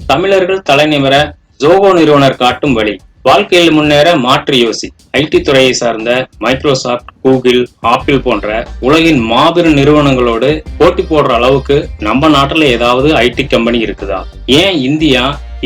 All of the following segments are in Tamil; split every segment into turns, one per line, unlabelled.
தமிழர்கள் தலைநிமிர ஜோகோ நிறுவனர் காட்டும் வழி. வாழ்க்கையில் முன்னேற மாற்று யோசி. ஐடி துறையை சார்ந்த மைக்ரோசாப்ட், கூகுள், ஆப்பிள் போன்ற உலகின் மாபெரும் நிறுவனங்களோடு போட்டி போடுற அளவுக்கு நம்ம நாட்டுல ஏதாவது ஐடி கம்பெனி இருக்குதா? ஏன் இந்தியா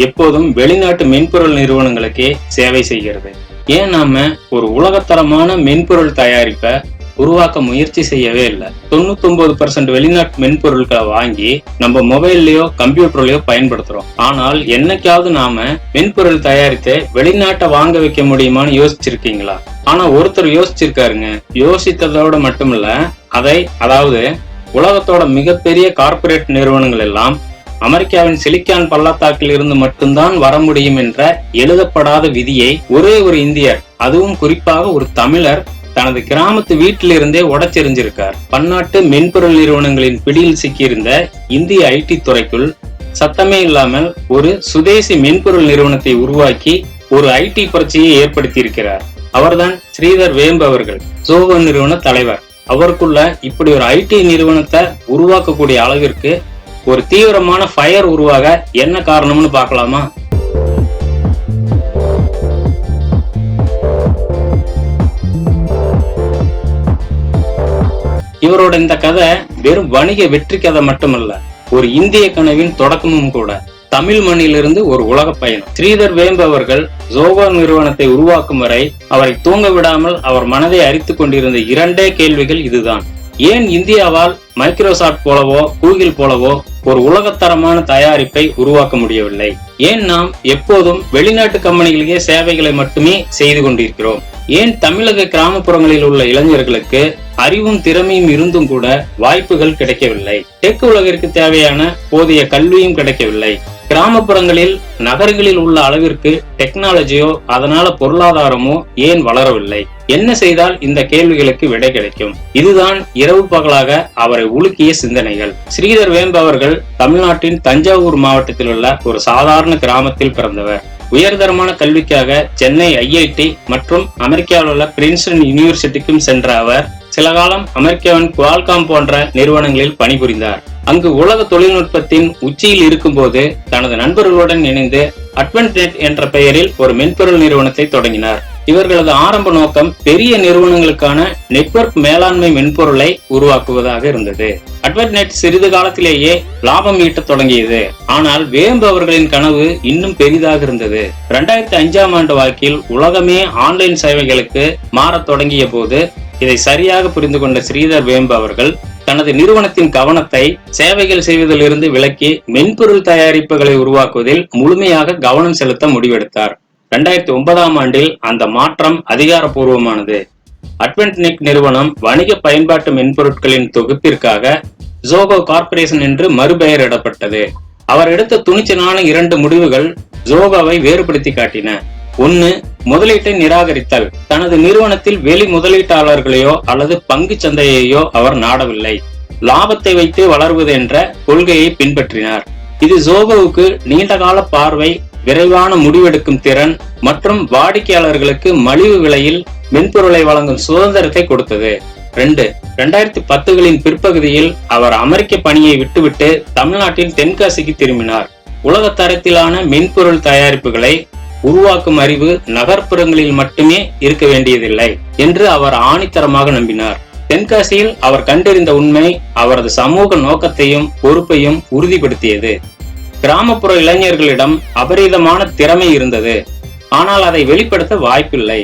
எப்போதும் வெளிநாட்டு மென்பொருள் நிறுவனங்களுக்கே சேவை செய்கிறது? ஏன் நாம ஒரு உலகத்தரமான மென்பொருள் தயாரிப்பை உருவாக்க முயற்சி செய்யவே இல்லை? 99% வெளிநாட்டு மென்பொருட்களை வாங்கி நம்ம மொபைல்லயோ கம்ப்யூட்டர்லயோ பயன்படுத்துறோம். ஆனால் என்னைக்காவது நாம மென்பொருள் தயாரித்து வெளிநாட்டை வாங்க வைக்க முடியுமான்னு யோசிச்சிருக்கீங்களா? ஆனா ஒருத்தர் யோசிச்சிருக்காருங்க. யோசித்ததோட மட்டுமில்ல, அதாவது உலகத்தோட மிகப்பெரிய கார்ப்பரேட் நிறுவனங்கள் எல்லாம் அமெரிக்காவின் சிலிக்கான் பள்ளத்தாக்கில் இருந்து மட்டும்தான் வர முடியும் என்ற எழுதப்படாத விதியை ஒரே ஒரு இந்தியர், அதுவும் குறிப்பாக ஒரு தமிழர், தனது கிராமத்து வீட்டிலிருந்தே உடைச்செறிஞ்சிருக்கார். பன்னாட்டு மென்பொருள் நிறுவனங்களின் பிடியில் சிக்கியிருந்த இந்திய ஐடி துறைக்குள் சத்தமே இல்லாமல் ஒரு சுதேசி மென்பொருள் நிறுவனத்தை உருவாக்கி ஒரு ஐடி புரட்சியை ஏற்படுத்தி இருக்கிறார். அவர்தான் ஸ்ரீதர் வேம்பு அவர்கள், ஜோகோ நிறுவன தலைவர். அவருக்குள்ள இப்படி ஒரு ஐடி நிறுவனத்தை உருவாக்கக்கூடிய அளவிற்கு ஒரு தீவிரமான ஃபயர் உருவாக என்ன காரணம்னு பார்க்கலாமா? இவரோட இந்த கதை வெறும் வணிக வெற்றி கதை மட்டுமல்ல, ஒரு இந்திய கனவின் தொடக்கமும் கூட. தமிழ் மண்ணிலிருந்து ஒரு உலக பயணம். ஸ்ரீதர் வேம்பு அவர்கள் ஜோகோ நிறுவனத்தை உருவாக்கும் வரை அவரை தூங்க விடாமல் அவர் மனதை அரித்துக் கொண்டிருந்த இரண்டே கேள்விகள் இதுதான்: ஏன் இந்தியாவால் மைக்ரோசாப்ட் போலவோ கூகுள் போலவோ ஒரு உலகத்தரமான தயாரிப்பை உருவாக்க முடியவில்லை? ஏன் நாம் எப்போதும் வெளிநாட்டு கம்பெனிகளுக்கே சேவைகளை மட்டுமே செய்து கொண்டிருக்கிறோம்? ஏன் தமிழக கிராமப்புறங்களில் உள்ள இளைஞர்களுக்கு அறிவும் திறமையும் இருந்தும் கூட வாய்ப்புகள் கிடைக்கவில்லை? டெக் உலகிற்கு தேவையான போதிய கல்வியும் கிடைக்கவில்லை. கிராமப்புறங்களில் நகரங்களில் உள்ள அளவிற்கு டெக்னாலஜியோ அதனால பொருளாதாரமோ ஏன் வளரவில்லை? என்ன செய்தால் இந்த கேள்விகளுக்கு விடை கிடைக்கும்? இதுதான் இரவு பகலாக அவரை உலுக்கிய சிந்தனைகள். ஸ்ரீதர் வேம்பு அவர்கள் தமிழ்நாட்டின் தஞ்சாவூர் மாவட்டத்தில் உள்ள ஒரு சாதாரண கிராமத்தில் பிறந்தவர். உயர்தரமான கல்விக்காக சென்னை ஐஐடி மற்றும் அமெரிக்காவில் உள்ள பிரின்ஸ்டன் யூனிவர்சிட்டிக்கும் சென்ற அவர் சில காலம் அமெரிக்காவின் குவால்காம் போன்ற நிறுவனங்களில் பணிபுரிந்தார். அங்கு உலக தொழில்நுட்பத்தின் உச்சியில் இருக்கும் போது தனது நண்பர்களுடன் இணைந்து அட்வென்ட்நெட் என்ற பெயரில் ஒரு மென்பொருள் நிறுவனத்தை தொடங்கினார். இவர்களது ஆரம்ப நோக்கம் பெரிய நிறுவனங்களுக்கான நெட்வொர்க் மேலாண்மை மென்பொருளை உருவாக்குவதாக இருந்தது. அட்வென்ட்நெட் சிறிது காலத்திலேயே லாபம் ஈட்ட தொடங்கியது. ஆனால் வேம்பு அவர்களின் கனவு இன்னும் பெரிதாக இருந்தது. 2005 வாக்கில் உலகமே ஆன்லைன் சேவைகளுக்கு மாறத் தொடங்கிய போது இதை சரியாக புரிந்து கொண்ட ஸ்ரீதர் வேம்பு அவர்கள் தனது நிறுவனத்தின் கவனத்தை சேவைகள் செய்வதிலிருந்து விலக்கி மென்பொருள் தயாரிப்புகளை உருவாக்குவதில் முழுமையாக கவனம் செலுத்த முடிவெடுத்தார். 2009 அந்த மாற்றம் அதிகாரப்பூர்வமானது. அட்வென்ட்நெட் நிறுவனம் வணிக பயன்பாட்டு மென்பொருட்களின் தொகுப்பிற்காக ஜோகோ கார்ப்பரேஷன் என்று மறுபெயரிடப்பட்டது. அவர் எடுத்த துணிச்சலான 2 முடிவுகள் ஜோகோவை வேறுபடுத்தி காட்டின. 1. முதலீட்டை நிராகரித்தல். தனது நிறுவனத்தில் வெளி முதலீட்டாளர்களையோ அல்லது பங்கு சந்தையையோ அவர் நாடவில்லை. லாபத்தை வைத்து வளர்வது என்ற கொள்கையை பின்பற்றினார். இது ஜோகோவுக்கு நீண்டகால பார்வை, விரைவான முடிவெடுக்கும் திறன் மற்றும் வாடிக்கையாளர்களுக்கு மலிவு விலையில் மென்பொருளை வழங்கும் சுதந்திரத்தை கொடுத்தது. 2. 2010களின் பிற்பகுதியில் அவர் அமெரிக்க பணியை விட்டுவிட்டு தமிழ்நாட்டின் தென்காசிக்கு திரும்பினார். உலக தரத்திலான மென்பொருள் தயாரிப்புகளை உருவாக்கும் அறிவு நகர்ப்புறங்களில் மட்டுமே இருக்க வேண்டியதில்லை என்று அவர் ஆணித்தரமாக நம்பினார். தென்காசியில் அவர் கண்டறிந்த உண்மை அவரது சமூக நோக்கத்தையும் பொறுப்பையும் உறுதிப்படுத்தியது. கிராமப்புற இளைஞர்களிடம் அபரிதமான திறமை இருந்தது, ஆனால் அதை வெளிப்படுத்த வாய்ப்பில்லை.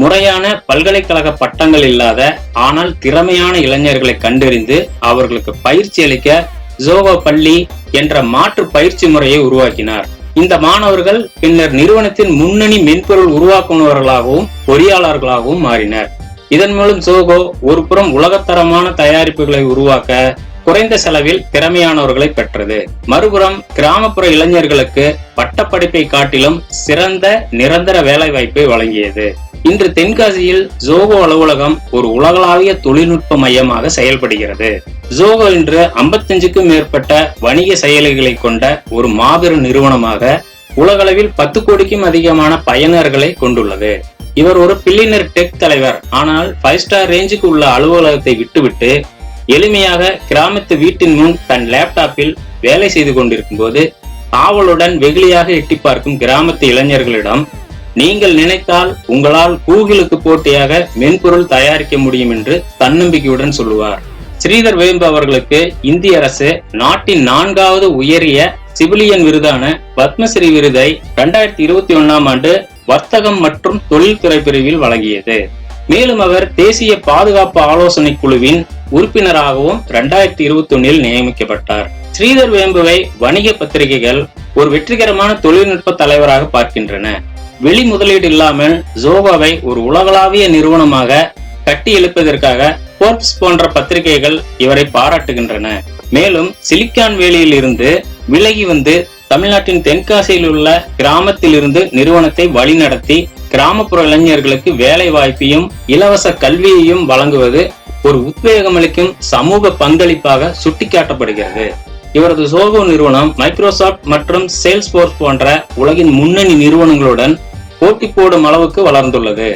முறையான பல்கலைக்கழக பட்டங்கள் இல்லாத ஆனால் திறமையான இளைஞர்களை கண்டறிந்து அவர்களுக்கு பயிற்சி அளிக்க ஜோகோ பள்ளி என்ற மாற்று பயிற்சி முறையை உருவாக்கினார். இந்த மாணவர்கள் பின்னர் நிறுவனத்தின் முன்னணி மென்பொருள் உருவாக்குநர்களாகவும் பொறியாளர்களாகவும் மாறினர். இதன் மூலம் ஜோகோ ஒரு புறம் உலகத்தரமான தயாரிப்புகளை உருவாக்க குறைந்த செலவில் திறமையானவர்களை பெற்றது, மறுபுறம் கிராமப்புற இளைஞர்களுக்கு பட்டப்படிப்பை காட்டிலும் சிறந்த நிரந்தர வேலை வாய்ப்பை வழங்கியது. இன்று தென்காசியில் ஜோகோ அலுவலகம் ஒரு உலகளாவிய தொழில்நுட்ப மையமாக செயல்படுகிறது. ஜோகோ இன்று 55க்கும் மேற்பட்ட வணிக செயலிகளை கொண்ட ஒரு மாபெரும் நிறுவனமாக உலகளவில் 10 கோடிக்கும் அதிகமான பயனர்களை கொண்டுள்ளது. இவர் ஒரு பில்லியனர் டெக் தலைவர். ஆனால் 5 ஸ்டார் ரேஞ்சுக்கு உள்ள அலுவலகத்தை விட்டுவிட்டு எளிமையாக கிராமத்து வீட்டின் முன் தன் லேப்டாப்பில் வேலை செய்து கொண்டிருக்கும் போது ஆவலுடன் வெகுளியாக எட்டி பார்க்கும் கிராமத்து இளைஞர்களிடம் நீங்கள் நினைத்தால் உங்களால் கூகுளுக்கு போட்டியாக மென்பொருள் தயாரிக்க முடியும் என்று தன்னம்பிக்கையுடன் சொல்லுவார். ஸ்ரீதர் வேம்பு அவர்களுக்கு இந்திய அரசு நாட்டின் 4வது உயரிய சிவிலியன் விருதான பத்மஸ்ரீ விருதை 2021ஆம் ஆண்டு வர்த்தகம் மற்றும் தொழில்துறை பிரிவில் வழங்கியது. மேலும் அவர் தேசிய பாதுகாப்பு ஆலோசனை குழுவின் உறுப்பினராகவும் 2021இல் நியமிக்கப்பட்டார். ஸ்ரீதர் வேம்புவை வணிக பத்திரிகைகள் ஒரு வெற்றிகரமான தொழில்நுட்ப தலைவராக பார்க்கின்றன. வெளி முதலீடு இல்லாமல் ஜோகோவை ஒரு உலகளாவிய நிறுவனமாக கட்டி எழுப்பதற்காக போர்ப்ஸ் போன்ற பத்திரிகைகள் இவரை பாராட்டுகின்றன. மேலும் சிலிக்கான் வேலியில் இருந்து விலகி வந்து தமிழ்நாட்டின் தென்காசியில் உள்ள கிராமத்தில் இருந்து நிறுவனத்தை வழிநடத்தி கிராமப்புற இளைஞர்களுக்கு வேலை வாய்ப்பையும் இலவச கல்வியையும் வழங்குவது ஒரு உத்வேகமளிக்கும் சமூக பங்களிப்பாக சுட்டிக்காட்டப்படுகிறது. இவரது ஜோகோ நிறுவனம் மைக்ரோசாப்ட் மற்றும் சேல்ஸ்போர்ஸ் போன்ற உலகின் முன்னணி நிறுவனங்களுடன் போட்டி போடும் அளவுக்கு வளர்ந்துள்ளது.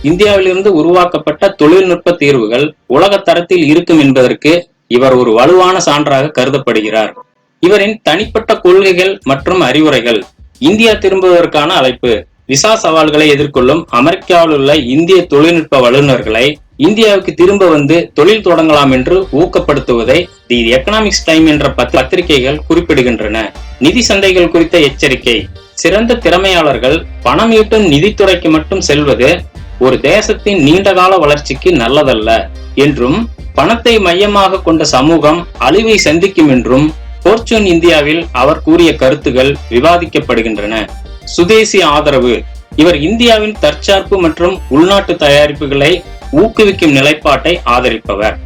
இந்தியாவிலிருந்து உருவாக்கப்பட்ட தொழில்நுட்ப தீர்வுகள் உலக தரத்தில் இருக்கும் என்பதற்கு இவர் ஒரு வலுவான சான்றாக கருதப்படுகிறார். இவரின் தனிப்பட்ட கொள்கைகள் மற்றும் அறிவுரைகள். இந்தியா திரும்புவதற்கான அழைப்பு. விசா சவால்களை எதிர்கொள்ளும் அமெரிக்காவில் உள்ள இந்திய தொழில்நுட்ப வல்லுநர்களை இந்தியாவுக்கு திரும்ப வந்து தொழில் தொடங்கலாம் என்று ஊக்கப்படுத்துவதை தி எக்கனாமிக்ஸ் டைம் என்ற பத்திரிகைகள் குறிப்பிடுகின்றன. நிதி சந்தைகள் குறித்த எச்சரிக்கை. சிறந்த திறமையாளர்கள் பணம் ஈட்டும் நிதித்துறைக்கு மட்டும் செல்வது ஒரு தேசத்தின் நீண்டகால வளர்ச்சிக்கு நல்லதல்ல என்றும், பணத்தை மையமாக கொண்ட சமூகம் அழிவை சந்திக்கும் என்றும் போர்ச்சூன் இந்தியாவில் அவர் கூறிய கருத்துகள் விவாதிக்கப்படுகின்றன. சுதேசி ஆதரவு. இவர் இந்தியாவின் தற்சார்பு மற்றும் உள்நாட்டு தயாரிப்புகளை ஊக்குவிக்கும் நிலைப்பாட்டை ஆதரிப்பவர்.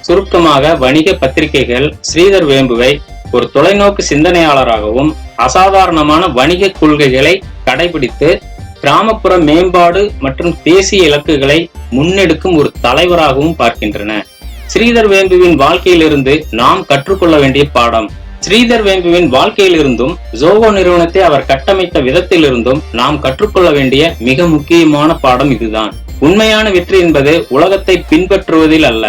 சுருக்கமாக, வணிக பத்திரிகைகள் ஸ்ரீதர் வேம்புவை ஒரு தொலைநோக்கு சிந்தனையாளராகவும் அசாதாரணமான வணிக கொள்கைகளை கடைபிடித்து கிராமப்புற மேம்பாடு மற்றும் தேசிய இலக்குகளை முன்னெடுக்கும் ஒரு தலைவராகவும் பார்க்கின்றன. ஸ்ரீதர் வேம்புவின் வாழ்க்கையிலிருந்து நாம் கற்றுக்கொள்ள வேண்டிய பாடம். ஸ்ரீதர் வேம்புவின் வாழ்க்கையிலிருந்தும் ஜோகோ நிறுவனத்தை அவர் கட்டமைத்த விதத்திலிருந்தும் நாம் கற்றுக்கொள்ள வேண்டிய மிக முக்கியமான பாடம் இதுதான். உண்மையான வெற்றி என்பது உலகத்தை பின்பற்றுவதில் அல்ல,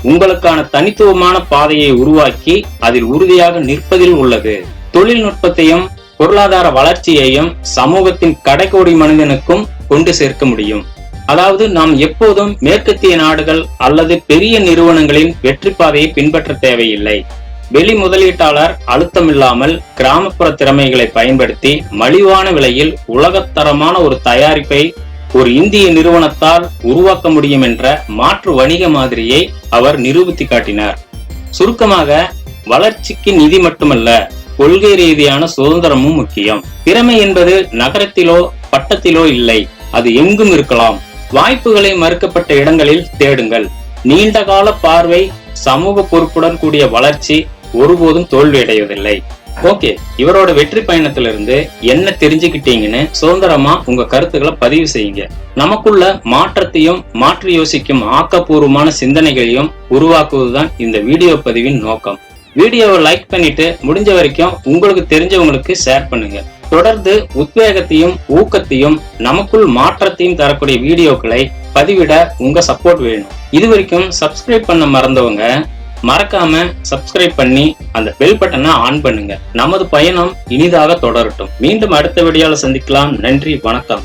உங்களுக்கான தனித்துவமான பாதையை உருவாக்கி அதில் உறுதியாக நிற்பதில் உள்ளது. தொழில்நுட்பத்தையும் பொருளாதார வளர்ச்சியையும் சமூகத்தின் கடைக்கோடி மனிதனுக்கும் கொண்டு சேர்க்க முடியும். அதாவது, நாம் எப்போதும் மேற்கத்திய நாடுகள் அல்லது பெரிய நிறுவனங்களின் வெற்றி பாதையை பின்பற்ற தேவையில்லை. வெளி முதலீட்டாளர் அழுத்தமில்லாமல் கிராமப்புற திறமைகளை பயன்படுத்தி மலிவான விலையில் உலகத்தரமான ஒரு தயாரிப்பை ஒரு இந்திய நிறுவனத்தால் உருவாக்க முடியும் என்ற மாற்று வணிக மாதிரியை அவர் நிரூபித்து காட்டினார். சுருக்கமாக, வளர்ச்சிக்கு நிதி மட்டுமல்ல, கொள்கை ரீதியான சுதந்திரமும் முக்கியம். திறமை என்பது நகரத்திலோ பட்டத்திலோ இல்லை, அது எங்கும் இருக்கலாம். வாய்ப்புகளை மறுக்கப்பட்ட இடங்களில் தேடுங்கள். நீண்டகால பார்வை, சமூக பொறுப்புடன் கூடிய வளர்ச்சி ஒருபோதும் தோல்வியடைவதில்லை. ஓகே, இவரோட வெற்றி பயணத்திலிருந்து என்ன தெரிஞ்சுக்கிட்டீங்கன்னு சுதந்திரமா உங்க கருத்துக்களை பதிவு செய்யுங்க. நமக்குள்ள மாற்றத்தையும் மாற்றி யோசிக்கும் ஆக்கப்பூர்வமான சிந்தனைகளையும் உருவாக்குவதுதான் இந்த வீடியோ பதிவின் நோக்கம். வீடியோவை லைக் பண்ணிட்டு முடிஞ்ச வரைக்கும் உங்களுக்கு தெரிஞ்சவங்களுக்கு ஷேர் பண்ணுங்க. தொடர்ந்து உத்வேகத்தையும் ஊக்கத்தையும் நமக்குள் மாற்றத்தையும் தரக்கூடிய வீடியோக்களை பதிவிட உங்க சப்போர்ட் வேணும். இது வரைக்கும் சப்ஸ்கிரைப் பண்ண மறந்தவங்க மறக்காம சப்ஸ்கிரைப் பண்ணி அந்த பெல் பட்டனை ஆன் பண்ணுங்க. நமது பயணம் இனிதாக தொடரட்டும். மீண்டும் அடுத்த வீடியோல சந்திக்கலாம். நன்றி, வணக்கம்.